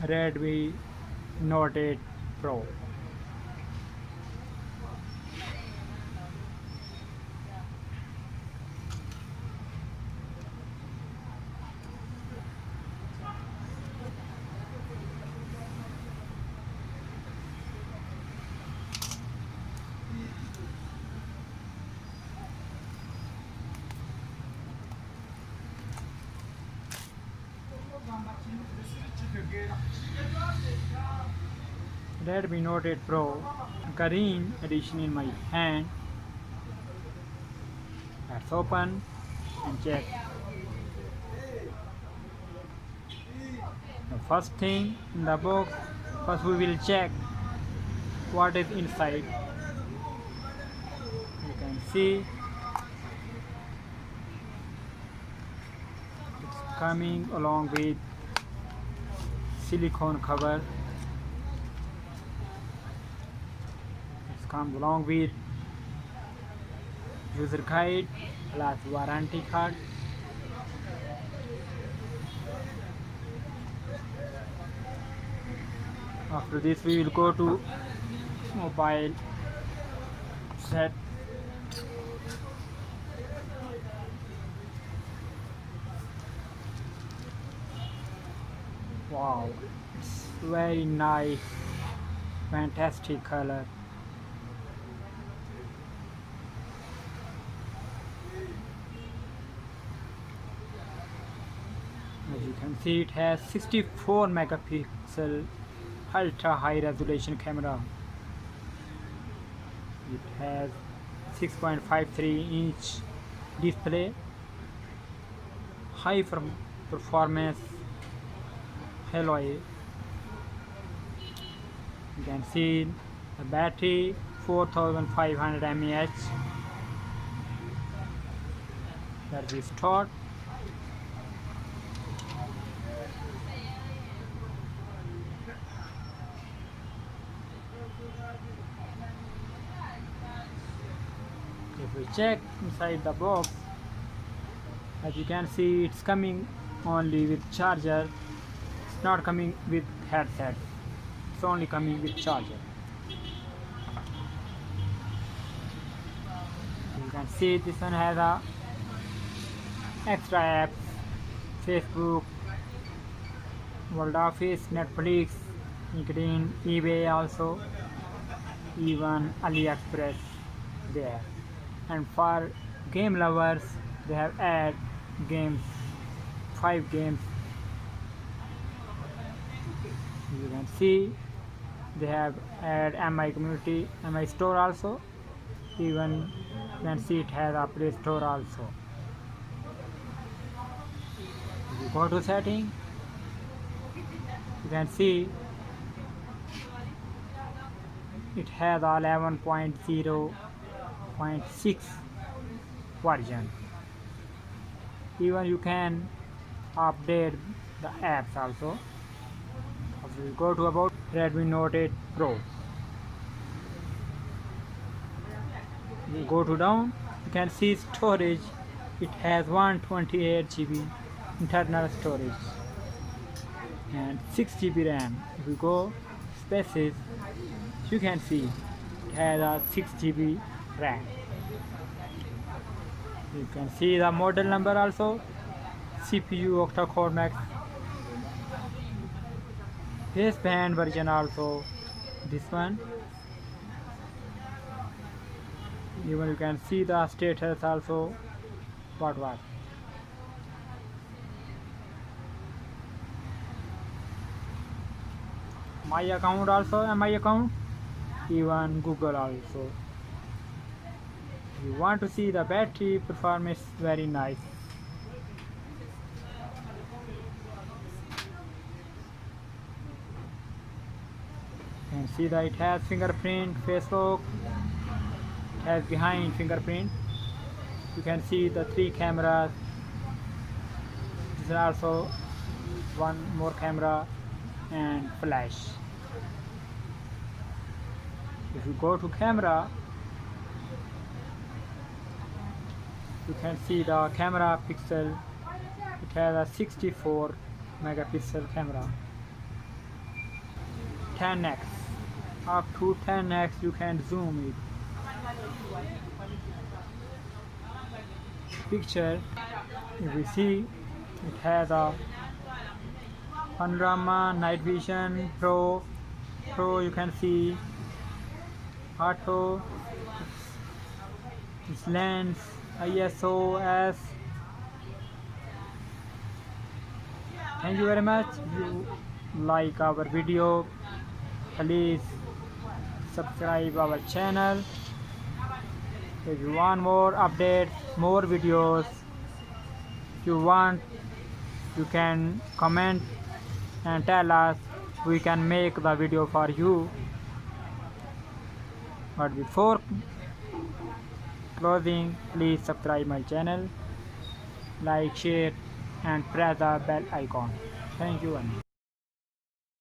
Redmi Note 8 Pro. Redmi Note 8 Pro green edition in my hand. Let's open and check. The first thing in the box, first we will check what is inside. You can see it's coming along with silicone cover. It comes along with user guide plus warranty card. After this we will go to mobile set. Wow, it's very nice, fantastic color. As you can see, it has 64 megapixel ultra high resolution camera. It has 6.53-inch display, high performance alloy. You can see the battery 4500 mAh that is stored. If we check inside the box, as you can see, it's coming only with charger. It's not coming with headset. It's only coming with charger. You can see this one has a extra apps: Facebook, World Office, Netflix, LinkedIn, eBay, also even AliExpress there. And for game lovers, they have add games, 5 games. You can see they have add MI community, MI store also. Even you can see it has a Play Store also. If you go to setting, you can see it has a 11.0.6 version. Even you can update the apps also. If we go to about Redmi Note 8 Pro, we go to down, you can see storage. It has 128 GB internal storage and 6 GB RAM. If we go spaces, you can see it has a 6 GB RAM. You can see the model number also, CPU octa-core max, baseband version also, this one. Even you can see the status also, what my account also, and my account, even Google also. If you want to see the battery performance, very nice. You can see that it has fingerprint, face lock, it has behind fingerprint. You can see the 3 cameras. This is also one more camera and flash. If you go to camera, you can see the camera pixel. It has a 64 megapixel camera. 10x. Up to 10x you can zoom it. Picture, if we see, it has a panorama, night vision, pro you can see, auto, its lens, ISO, S. Thank you very much. If you like our video, please subscribe our channel. If you want more updates, more videos, if you want, you can comment and tell us, we can make the video for you. But before closing, please subscribe my channel, like, share and press the bell icon. Thank you.